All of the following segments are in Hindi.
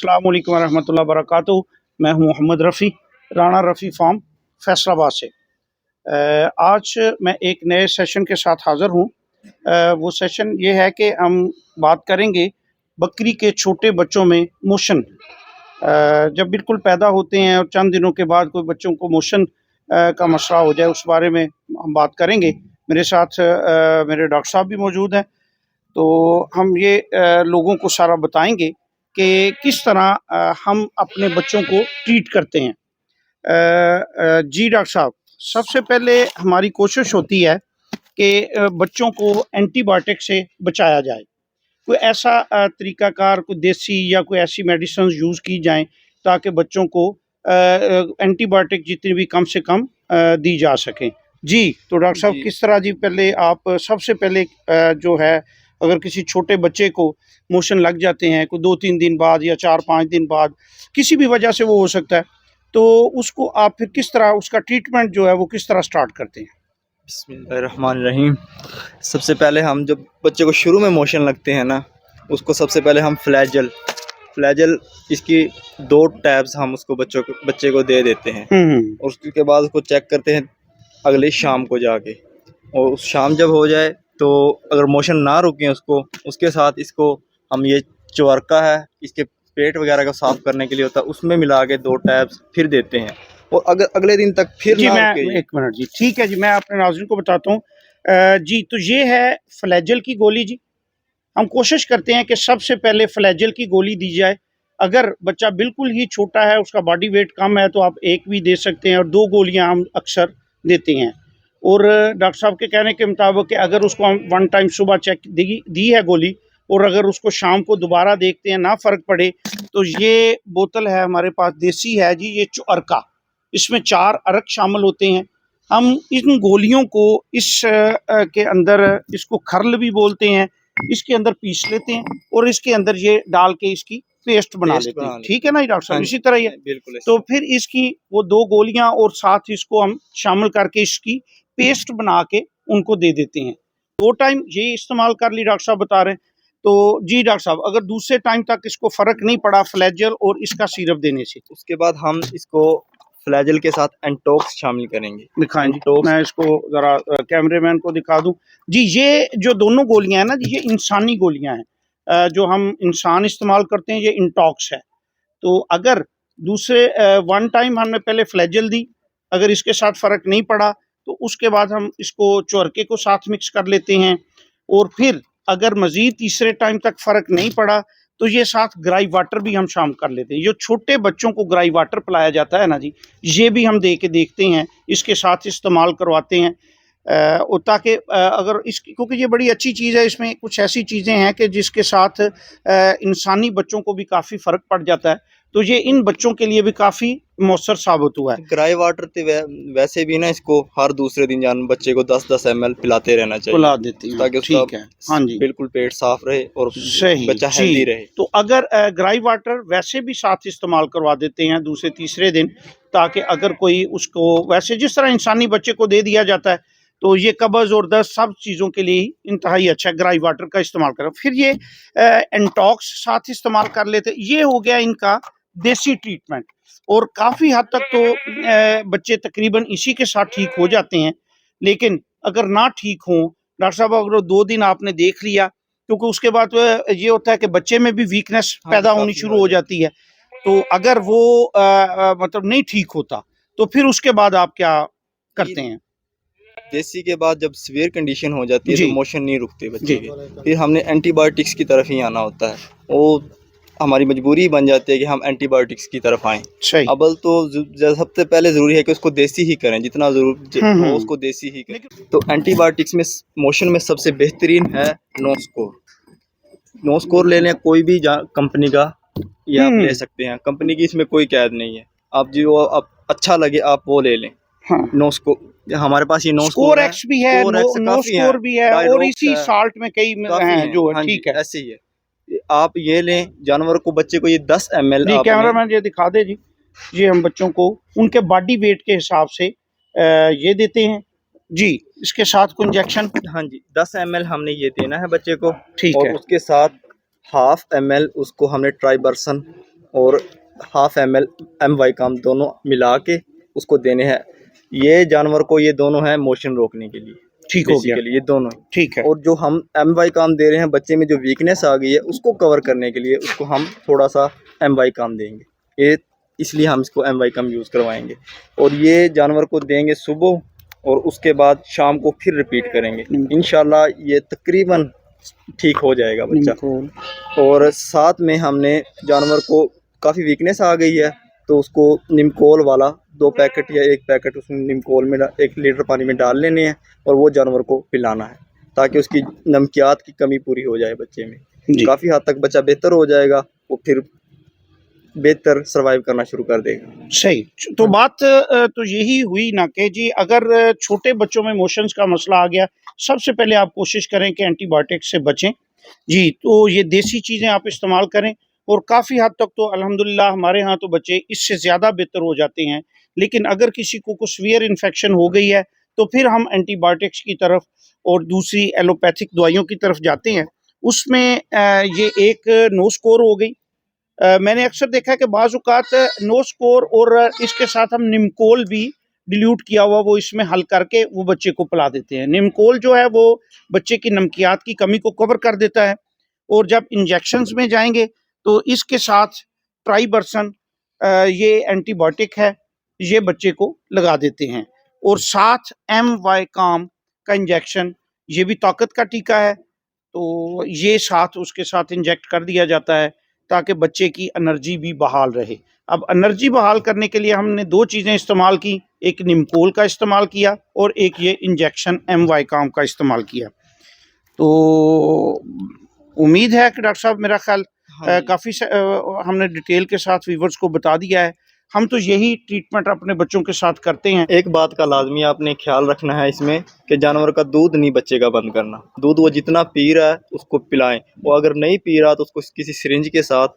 अस्सलाम वालेकुम रहमतुल्लाहि व बरकातुहू। मैं हूँ मोहम्मद रफ़ी, राणा रफ़ी फार्म फैसलाबाद से। आज मैं एक नए सेशन के साथ हाज़िर हूँ। वो सेशन ये है कि हम बात करेंगे बकरी के छोटे बच्चों में मोशन। जब बिल्कुल पैदा होते हैं और चंद दिनों के बाद कोई बच्चों को मोशन का मसला हो जाए, उस बारे में हम बात करेंगे। मेरे साथ मेरे डॉक्टर साहब भी मौजूद हैं, तो हम ये लोगों को सारा बताएंगे कि किस तरह हम अपने बच्चों को ट्रीट करते हैं। जी डॉक्टर साहब, सबसे पहले हमारी कोशिश होती है कि बच्चों को एंटीबायोटिक से बचाया जाए। कोई ऐसा तरीक़ाकार, कोई देसी या कोई ऐसी मेडिसिन यूज़ की जाएँ ताकि बच्चों को एंटीबायोटिक जितनी भी कम से कम दी जा सकें। जी, तो डॉक्टर साहब किस तरह जी, पहले आप सबसे पहले जो है, अगर किसी छोटे बच्चे को मोशन लग जाते हैं कोई 2-3 दिन बाद या 4-5 दिन बाद, किसी भी वजह से वो हो सकता है, तो उसको आप फिर किस तरह उसका ट्रीटमेंट जो है वो किस तरह स्टार्ट करते हैं? बिस्मिल्लाहिर्रहमानिर्रहीम। सबसे पहले हम जब बच्चे को शुरू में मोशन लगते हैं ना, उसको सबसे पहले हम फ्लैजल इसकी 2 टैब्स हम उसको बच्चे को दे देते हैं। और उसके बाद उसको चेक करते हैं अगली शाम को जाके। और उस शाम जब हो जाए तो अगर मोशन ना रुके उसके साथ इसको हम ये चवरका है, इसके पेट वगैरह को साफ़ करने के लिए होता है, उसमें मिला के 2 टैब्स फिर देते हैं। और अगर अगले दिन तक फिर जी, ना मैं रुके, 1 मिनट जी, ठीक है जी, मैं अपने नाज़रीन को बताता हूँ। जी, तो ये है फ्लैजल की गोली जी। हम कोशिश करते हैं कि सबसे पहले फ्लैजल की गोली दी जाए। अगर बच्चा बिल्कुल ही छोटा है, उसका बॉडी वेट कम है, तो आप 1 भी दे सकते हैं और 2 गोलियाँ हम अक्सर देते हैं। और डॉक्टर साहब के कहने के मुताबिक कि अगर उसको हम 1 टाइम सुबह दी है गोली, और अगर उसको शाम को दोबारा देखते हैं ना फ़र्क पड़े, तो ये बोतल है हमारे पास, देसी है जी, ये चुअरका। इसमें 4 अर्क शामिल होते हैं। हम इन गोलियों को के अंदर, इसको खर्ल भी बोलते हैं, इसके अंदर पीस लेते हैं और इसके अंदर ये डाल के इसकी पेस्ट बना लेते हैं। ठीक है ना जी डॉक्टर साहब? इसी तरह ही है। बिल्कुल। तो फिर इसकी वो 2 गोलियां और साथ इसको हम शामिल करके इसकी पेस्ट बना के उनको दे देते हैं। 2 टाइम ये इस्तेमाल कर ली, डॉक्टर साहब बता रहे हैं। तो जी डॉक्टर साहब, अगर दूसरे टाइम तक इसको फ़र्क नहीं पड़ा फ्लैजल और इसका सिरप देने से, उसके बाद हम इसको फ्लैजल के साथ एंटॉक्स शामिल करेंगे। दिखाएं जी, मैं इसको ज़रा कैमरेमैन को दिखा दूं जी। ये जो दोनों गोलियां हैं ना जी, ये इंसानी गोलियां हैं, जो हम इंसान इस्तेमाल करते हैं, ये इंटॉक्स है। तो अगर दूसरे 1 टाइम हमने पहले फ्लैजल दी, अगर इसके साथ फ़र्क नहीं पड़ा, तो उसके बाद हम इसको चुअरके को साथ मिक्स कर लेते हैं। और फिर अगर मज़ीद तीसरे टाइम तक फ़र्क नहीं पड़ा, तो ये साथ ग्राई वाटर भी हम शामिल कर लेते हैं। जो छोटे बच्चों को ग्राई वाटर पिलाया जाता है ना जी, ये भी हम दे के देखते हैं, इसके साथ इस्तेमाल करवाते हैं। और ताकि अगर इसकी, क्योंकि ये बड़ी अच्छी चीज़ है, इसमें कुछ ऐसी चीज़ें हैं कि जिसके साथ इंसानी बच्चों को भी काफ़ी फ़र्क पड़ जाता है, तो ये इन बच्चों के लिए भी काफ़ी मौसर साबित हुआ है। ग्राई वाटर तो वैसे भी ना, इसको हर दूसरे दिन बच्चे को 10-10 ml पिलाते रहना चाहिए, पिला देती हैं, ताकि ठीक है, हाँ जी, बिल्कुल पेट साफ रहे और सही बच्चा हेल्दी रहे। तो अगर ग्राई वाटर वैसे भी साथ इस्तेमाल करवा देते हैं दूसरे तीसरे दिन, ताकि अगर कोई उसको वैसे जिस तरह इंसानी बच्चे को दे दिया जाता है, तो ये कब्ज़ और दस्त सब चीज़ों के लिए इंतहाई अच्छा है ग्राई वाटर का इस्तेमाल करें। फिर ये एंटॉक्स साथ इस्तेमाल कर लेते। ये हो गया इनका देसी ट्रीटमेंट, और काफ़ी हद तक तो बच्चे तकरीबन इसी के साथ ठीक हो जाते हैं। लेकिन अगर ना ठीक हों डॉक्टर साहब, अगर 2 दिन आपने देख लिया, क्योंकि उसके बाद ये होता है कि बच्चे में भी वीकनेस पैदा होनी शुरू हो जाती है। तो अगर वो मतलब नहीं ठीक होता, तो फिर उसके बाद आप क्या करते हैं? देसी के बाद जब सीवियर कंडीशन हो जाती है, तो मोशन नहीं रुकते बच्चे के, फिर हमने एंटीबायोटिक्स की तरफ ही आना होता है। वो हमारी मजबूरी बन जाती है कि हम एंटीबायोटिक्स की तरफ आएँ। अव्वल तो सबसे पहले ज़रूरी है कि उसको देसी ही करें, जितना ज़रूर हो उसको देसी ही करें। तो एंटीबायोटिक्स में मोशन में सबसे बेहतरीन है नोस्कोर। नोस्कोर ले लें कोई भी कंपनी का, ये आप ले सकते हैं। कंपनी की इसमें कोई कैद नहीं है, आप जो आप अच्छा लगे आप वो ले लें। नोस्को हमारे पास ये स्कोर एक्स भी है, नोस्कोर भी है, और इसी साल्ट में कई हैं जो है, ठीक है, ऐसे ही है। आप ये लें, जानवर को, बच्चे को ये 10 ml। जी कैमरामैन ये दिखा दे जी। ये हम बच्चों को उनके बॉडी वेट के हिसाब से ये देते हैं जी। इसके साथ कोई इंजेक्शन? हाँ जी, 10 ml हमने ये देना है बच्चे को, ठीक और है। उसके साथ ½ ml उसको हमने ट्राइबर्सन और हाफ ml MY काम दोनों मिला के उसको देने हैं। ये जानवर को ये दोनों हैं मोशन रोकने के लिए, ठीक हो गया, बेसिकली ये दोनों। ठीक है। और जो हम MY काम दे रहे हैं बच्चे में जो वीकनेस आ गई है उसको कवर करने के लिए उसको हम थोड़ा सा MY काम देंगे। ये इसलिए हम इसको MY काम यूज़ करवाएंगे और ये जानवर को देंगे सुबह और उसके बाद शाम को फिर रिपीट करेंगे। इंशाल्लाह ये तकरीबन ठीक हो जाएगा बच्चा। और साथ में हमने जानवर को काफ़ी वीकनेस आ गई है तो उसको निमकोल वाला 2 पैकेट या 1 पैकेट उसमें निमकोल में 1 लीटर पानी में डाल लेने हैं और वो जानवर को पिलाना है ताकि उसकी नमकियात की कमी पूरी हो जाए बच्चे में। काफ़ी हद तक बच्चा बेहतर हो जाएगा, वो फिर बेहतर सर्वाइव करना शुरू कर देगा। सही। तो बात तो यही हुई ना कि जी अगर छोटे बच्चों में मोशंस का मसला आ गया, सबसे पहले आप कोशिश करें कि एंटीबायोटिक से बचें जी। तो ये देसी चीज़ें आप इस्तेमाल करें और काफ़ी हद तक तो अल्हम्दुलिल्लाह हमारे यहाँ तो बच्चे इससे ज़्यादा बेहतर हो जाते हैं। लेकिन अगर किसी को कुछ सीवियर इन्फेक्शन हो गई है तो फिर हम एंटीबायोटिक्स की तरफ और दूसरी एलोपैथिक दवाइयों की तरफ जाते हैं। उसमें ये एक नोस्कोर हो गई। मैंने अक्सर देखा है कि बाज़ औक़ात नोस्कोर और इसके साथ हम निमकोल भी डिल्यूट किया हुआ वो इसमें हल करके वो बच्चे को पिला देते हैं। निमकोल जो है वो बच्चे की नमकियात की कमी को कवर कर देता है और जब इंजेक्शंस में जाएंगे तो इसके साथ ट्राइबरसन ये एंटीबायोटिक है, ये बच्चे को लगा देते हैं और साथ MY काम का इंजेक्शन, ये भी ताकत का टीका है तो ये साथ उसके साथ इंजेक्ट कर दिया जाता है ताकि बच्चे की एनर्जी भी बहाल रहे। अब एनर्जी बहाल करने के लिए हमने 2 चीज़ें इस्तेमाल की, एक निमकोल का इस्तेमाल किया और एक ये इंजेक्शन MY काम का इस्तेमाल किया। तो उम्मीद है कि डॉक्टर साहब मेरा ख्याल काफ़ी हमने डिटेल के साथ व्यूअर्स को बता दिया है। हम तो यही ट्रीटमेंट अपने बच्चों के साथ करते हैं। एक बात का लाजमी आपने ख्याल रखना है इसमें कि जानवर का दूध नहीं बच्चे का बंद करना। दूध वो जितना पी रहा है उसको पिलाएं, वो अगर नहीं पी रहा तो उसको किसी सिरिंज के साथ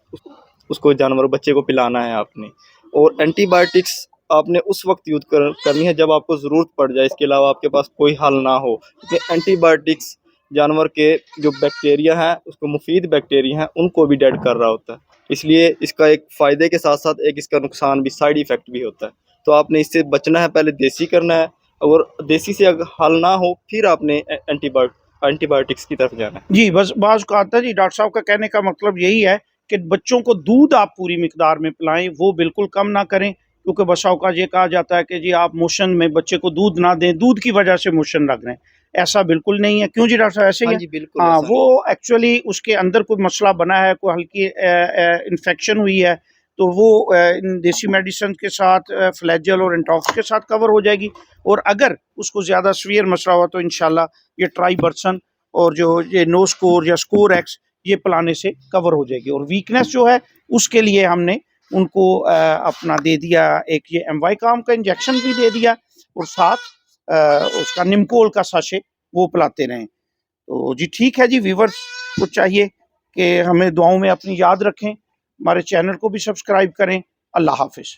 उसको जानवर बच्चे को पिलाना है आपने। और एंटीबायोटिक्स आपने उस वक्त यूज़ करनी है जब आपको ज़रूरत पड़ जाए, इसके अलावा आपके पास कोई हल ना हो। क्योंकि एंटीबायोटिक्स जानवर के जो बैक्टीरिया हैं, उसको मुफीद बैक्टीरिया हैं, उनको भी डेड कर रहा होता है। इसलिए इसका एक फ़ायदे के साथ साथ एक इसका नुकसान भी, साइड इफ़ेक्ट भी होता है। तो आपने इससे बचना है, पहले देसी करना है और देसी से अगर हल ना हो फिर आपने एंटीबायोटिक्स की तरफ जाना है। जी, बस बाज़ औक़ात जी डॉक्टर साहब का कहने का मतलब यही है कि बच्चों को दूध आप पूरी मिक़दार में पिलाएँ, वो बिल्कुल कम ना करें। क्योंकि बसा औक़ात ये कहा जाता है कि जी आप मोशन में बच्चे को दूध ना दें, दूध की वजह से मोशन लग रहे हैं। ऐसा बिल्कुल नहीं है। क्यों जी डॉक्टर साहब, ऐसे ही है? जी बिल्कुल। हाँ, वो एक्चुअली उसके अंदर कोई मसला बना है, कोई हल्की इन्फेक्शन हुई है तो वो इन देसी मेडिसिन के साथ फ्लैजेल और एंटॉक्स के साथ कवर हो जाएगी। और अगर उसको ज़्यादा सीवियर मसला हुआ तो इंशाल्लाह ये ट्राइबरसन और जो ये नोस्कोर या स्कोर एक्स ये पिलाने से कवर हो जाएगी। और वीकनेस जो है उसके लिए हमने उनको अपना दे दिया, एक ये MY काम का इंजेक्शन भी दे दिया और साथ उसका निमकोल का साशे वो पिलाते रहें। तो जी ठीक है जी, व्यूअर्स को चाहिए कि हमें दुआओं में अपनी याद रखें, हमारे चैनल को भी सब्सक्राइब करें। अल्लाह हाफ़िज़।